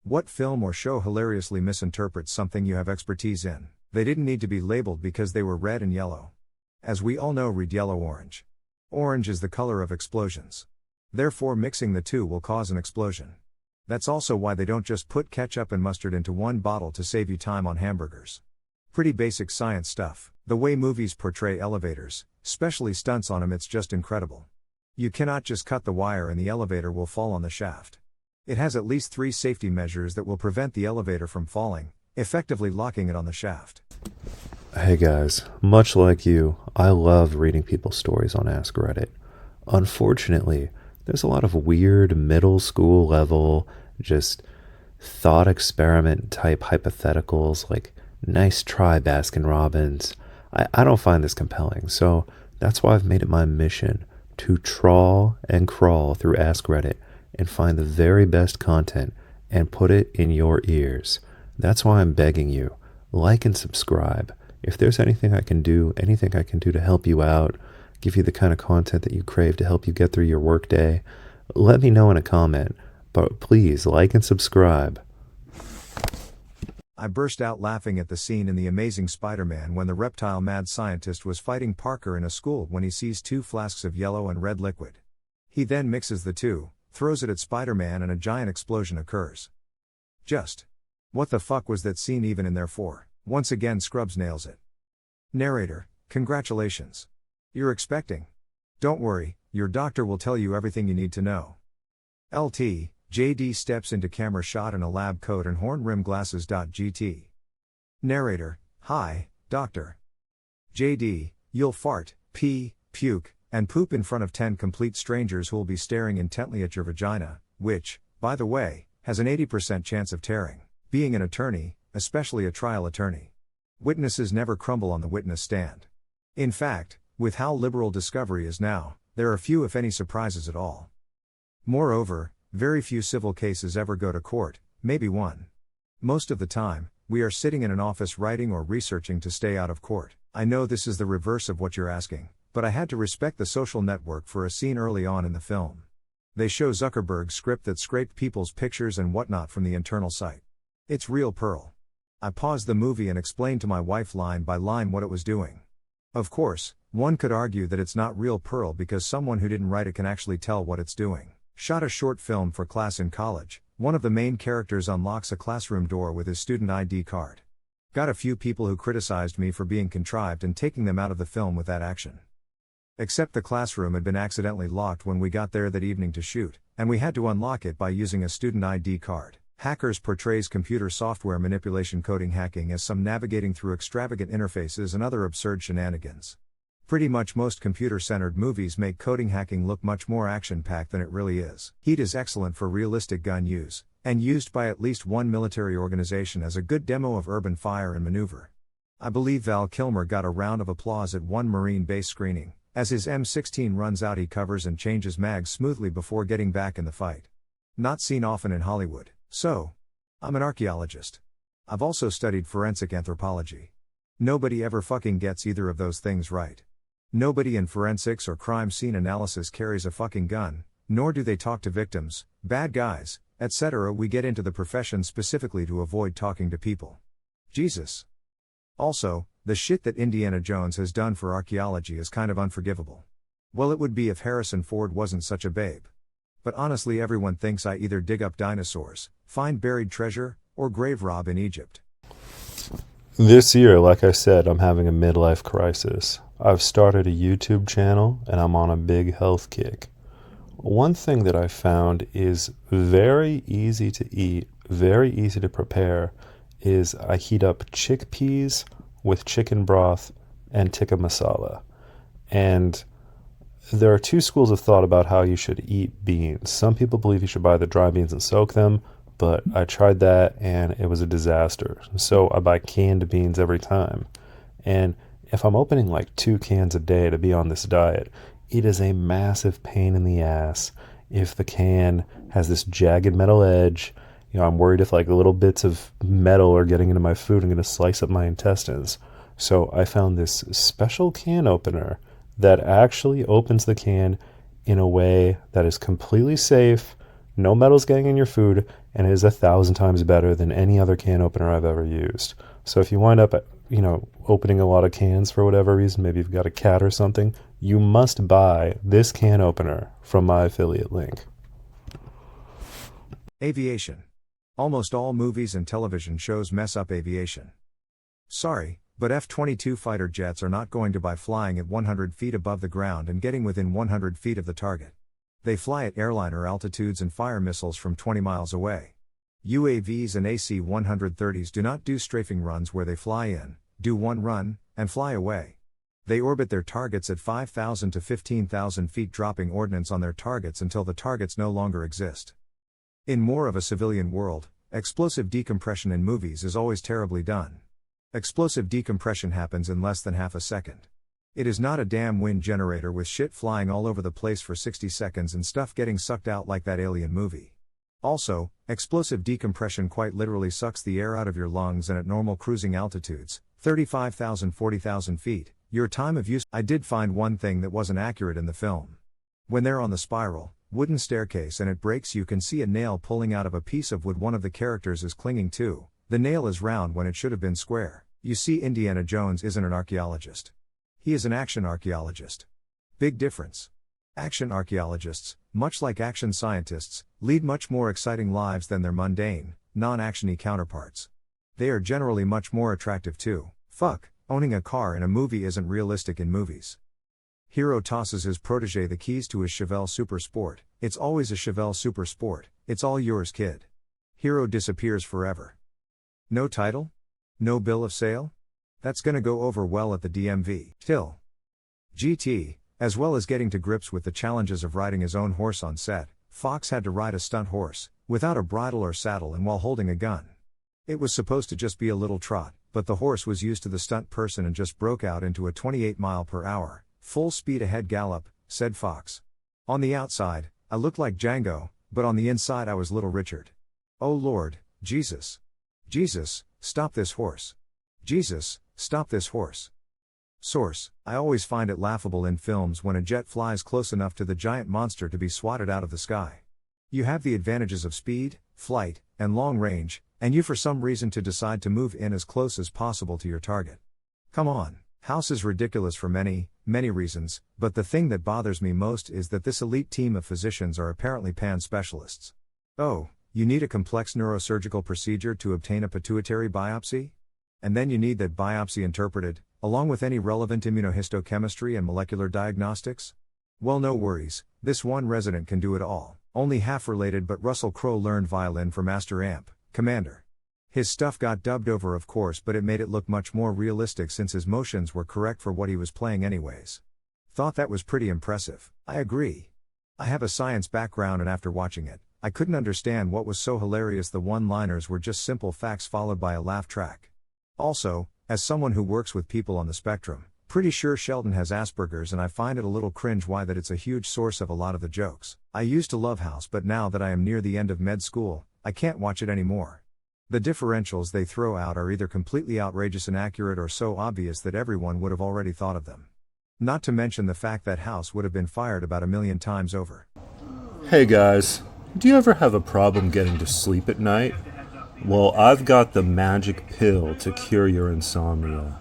What film or show hilariously misinterprets something you have expertise in? They didn't need to be labeled because they were red and yellow. As we all know, read yellow-orange. Orange is the color of explosions. Therefore, mixing the two will cause an explosion. That's also why they don't just put ketchup and mustard into one bottle to save you time on hamburgers. Pretty basic science stuff. The way movies portray elevators, especially stunts on them, it's just incredible. You cannot just cut the wire and the elevator will fall on the shaft. It has at least 3 safety measures that will prevent the elevator from falling, effectively locking it on the shaft. Hey guys, much like you, I love reading people's stories on Ask Reddit. Unfortunately, there's a lot of weird middle school level, just thought experiment type hypotheticals like, nice try Baskin Robbins. I don't find this compelling, so that's why I've made it my mission to trawl and crawl through Ask Reddit and find the very best content and put it in your ears. That's why I'm begging you, like and subscribe. If there's anything I can do to help you out, give you the kind of content that you crave to help you get through your workday, let me know in a comment. But please, like and subscribe. I burst out laughing at the scene in The Amazing Spider-Man when the reptile mad scientist was fighting Parker in a school when he sees 2 flasks of yellow and red liquid. He then mixes the two, throws it at Spider-Man, and a giant explosion occurs. Just. What the fuck was that scene even in there for? Once again, Scrubs nails it. Narrator, congratulations. You're expecting. Don't worry, your doctor will tell you everything you need to know. LT, JD steps into camera shot in a lab coat and horn rim glasses. GT. Narrator, hi, doctor. JD, you'll fart, pee, puke, and poop in front of 10 complete strangers who'll be staring intently at your vagina, which, by the way, has an 80% chance of tearing. Being an attorney, especially a trial attorney. Witnesses never crumble on the witness stand. In fact, with how liberal discovery is now, there are few if any surprises at all. Moreover, very few civil cases ever go to court, maybe one. Most of the time, we are sitting in an office writing or researching to stay out of court. I know this is the reverse of what you're asking, but I had to respect The Social Network for a scene early on in the film. They show Zuckerberg's script that scraped people's pictures and whatnot from the internal site. It's real Pearl. I paused the movie and explained to my wife line by line what it was doing. Of course, one could argue that it's not real Pearl because someone who didn't write it can actually tell what it's doing. Shot a short film for class in college. One of the main characters unlocks a classroom door with his student ID card. Got a few people who criticized me for being contrived and taking them out of the film with that action. Except the classroom had been accidentally locked when we got there that evening to shoot, and we had to unlock it by using a student ID card. Hackers portrays computer software manipulation coding hacking as some navigating through extravagant interfaces and other absurd shenanigans. Pretty much most computer-centered movies make coding hacking look much more action-packed than it really is. Heat is excellent for realistic gun use, and used by at least one military organization as a good demo of urban fire and maneuver. I believe Val Kilmer got a round of applause at one Marine base screening. As his M16 runs out, he covers and changes mags smoothly before getting back in the fight. Not seen often in Hollywood. So, I'm an archaeologist. I've also studied forensic anthropology. Nobody ever fucking gets either of those things right. Nobody in forensics or crime scene analysis carries a fucking gun, nor do they talk to victims, bad guys, etc. We get into the profession specifically to avoid talking to people. Jesus. Also, the shit that Indiana Jones has done for archaeology is kind of unforgivable. Well, it would be if Harrison Ford wasn't such a babe. But honestly, everyone thinks I either dig up dinosaurs, find buried treasure, or grave rob in Egypt. This year, like I said, I'm having a midlife crisis. I've started a YouTube channel and I'm on a big health kick. One thing that I found is very easy to eat, very easy to prepare, is I heat up chickpeas with chicken broth and tikka masala. And there are 2 schools of thought about how you should eat beans. Some people believe you should buy the dry beans and soak them, but I tried that and it was a disaster. So I buy canned beans every time. And if I'm opening like 2 cans a day to be on this diet, it is a massive pain in the ass if the can has this jagged metal edge. You know, I'm worried if like little bits of metal are getting into my food, I'm going to slice up my intestines. So I found this special can opener that actually opens the can in a way that is completely safe, No metals getting in your food, and it is 1,000 times better than any other can opener I've ever used. So if you wind up, opening a lot of cans for whatever reason, maybe you've got a cat or something, you must buy this can opener from my affiliate link. Aviation. Almost all movies and television shows mess up aviation. Sorry, but F-22 fighter jets are not going to by flying at 100 feet above the ground and getting within 100 feet of the target. They fly at airliner altitudes and fire missiles from 20 miles away. UAVs and AC-130s do not do strafing runs where they fly in, do one run, and fly away. They orbit their targets at 5,000 to 15,000 feet, dropping ordnance on their targets until the targets no longer exist. In more of a civilian world, explosive decompression in movies is always terribly done. Explosive decompression happens in less than half a second. It is not a damn wind generator with shit flying all over the place for 60 seconds and stuff getting sucked out like that Alien movie. Also, explosive decompression quite literally sucks the air out of your lungs, and at normal cruising altitudes, 35,000 40,000 feet, your time of use. I did find one thing that wasn't accurate in the film. When they're on the spiral, wooden staircase and it breaks, you can see a nail pulling out of a piece of wood one of the characters is clinging to. The nail is round when it should have been square. You see, Indiana Jones isn't an archaeologist. He is an action archaeologist. Big difference. Action archaeologists, much like action scientists, lead much more exciting lives than their mundane, non-actiony counterparts. They are generally much more attractive too. Fuck, owning a car in a movie isn't realistic in movies. Hero tosses his protege the keys to his Chevelle Super Sport. It's always a Chevelle Super Sport. It's all yours, kid. Hero disappears forever. No title? No bill of sale? That's gonna go over well at the DMV. Till. GT, as well as getting to grips with the challenges of riding his own horse on set, Fox had to ride a stunt horse, without a bridle or saddle and while holding a gun. It was supposed to just be a little trot, but the horse was used to the stunt person and just broke out into a 28 mile per hour, full speed ahead gallop, said Fox. On the outside, I looked like Django, but on the inside I was Little Richard. Oh Lord, Jesus. Jesus, stop this horse. Jesus, stop this horse. Source: I always find it laughable in films when a jet flies close enough to the giant monster to be swatted out of the sky. You have the advantages of speed, flight, and long range, and you for some reason to decide to move in as close as possible to your target. Come on. House is ridiculous for many, many reasons, but the thing that bothers me most is that this elite team of physicians are apparently pan specialists. Oh, you need a complex neurosurgical procedure to obtain a pituitary biopsy? And then you need that biopsy interpreted, along with any relevant immunohistochemistry and molecular diagnostics? Well, no worries, this one resident can do it all. Only half related, but Russell Crowe learned violin for Master Amp, Commander. His stuff got dubbed over of course, but it made it look much more realistic since his motions were correct for what he was playing anyways. Thought that was pretty impressive. I agree. I have a science background and after watching it, I couldn't understand what was so hilarious. The one-liners were just simple facts followed by a laugh track. Also, as someone who works with people on the spectrum, pretty sure Sheldon has Asperger's and I find it a little cringe why that it's a huge source of a lot of the jokes. I used to love House, but now that I am near the end of med school, I can't watch it anymore. The differentials they throw out are either completely outrageous and accurate or so obvious that everyone would have already thought of them. Not to mention the fact that House would have been fired about 1,000,000 times over. Hey guys, do you ever have a problem getting to sleep at night? Well, I've got the magic pill to cure your insomnia.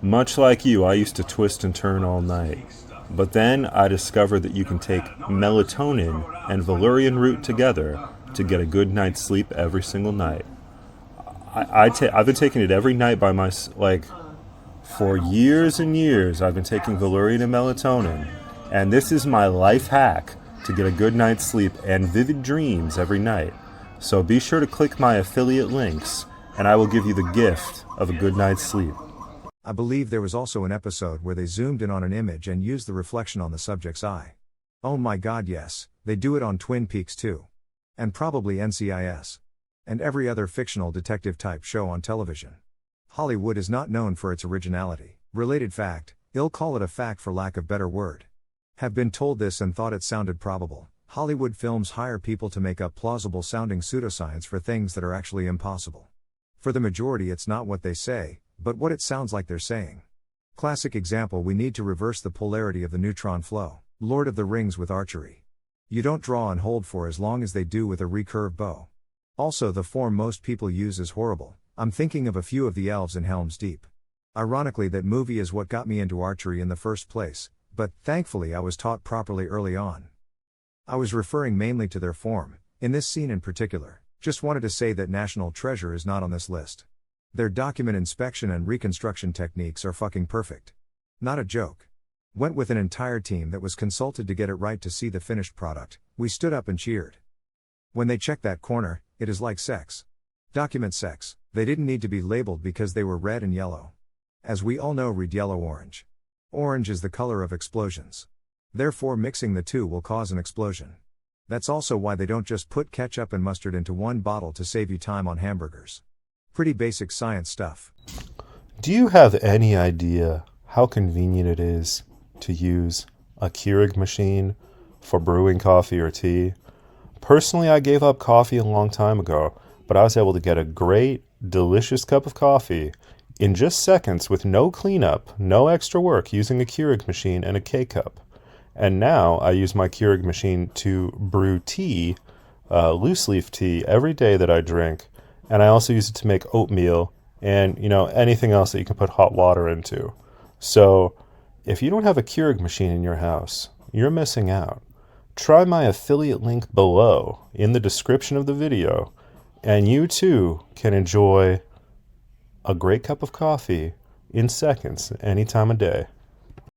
Much like you, I used to twist and turn all night. But then I discovered that you can take melatonin and Valerian Root together to get a good night's sleep every single night. I've been taking it every night by for years and years. I've been taking Valerian and melatonin, and this is my life hack to get a good night's sleep and vivid dreams every night. So be sure to click my affiliate links, and I will give you the gift of a good night's sleep. I believe there was also an episode where they zoomed in on an image and used the reflection on the subject's eye. Oh my god, yes, they do it on Twin Peaks too. And probably NCIS. And every other fictional detective type show on television. Hollywood is not known for its originality. Related fact, I'll call it a fact for lack of better word. Have been told this and thought it sounded probable. Hollywood films hire people to make up plausible sounding pseudoscience for things that are actually impossible. For the majority it's not what they say, but what it sounds like they're saying. Classic example: we need to reverse the polarity of the neutron flow. Lord of the Rings with archery. You don't draw and hold for as long as they do with a recurve bow. Also, the form most people use is horrible. I'm thinking of a few of the elves in Helm's Deep. Ironically, that movie is what got me into archery in the first place, but thankfully I was taught properly early on. I was referring mainly to their form, in this scene in particular. Just wanted to say that National Treasure is not on this list. Their document inspection and reconstruction techniques are fucking perfect. Not a joke. Went with an entire team that was consulted to get it right to see the finished product. We stood up and cheered. When they checked that corner, it is like sex. Document sex. They didn't need to be labeled because they were red and yellow. As we all know, read yellow-orange. Orange is the color of explosions. Therefore, mixing the two will cause an explosion. That's also why they don't just put ketchup and mustard into one bottle to save you time on hamburgers. Pretty basic science stuff. Do you have any idea how convenient it is to use a Keurig machine for brewing coffee or tea? Personally, I gave up coffee a long time ago, but I was able to get a great, delicious cup of coffee in just seconds with no cleanup, no extra work, using a Keurig machine and a K-cup. And now I use my Keurig machine to brew tea, loose leaf tea, every day that I drink. And I also use it to make oatmeal and, anything else that you can put hot water into. So if you don't have a Keurig machine in your house, you're missing out. Try my affiliate link below in the description of the video, and you too can enjoy a great cup of coffee in seconds any time of day.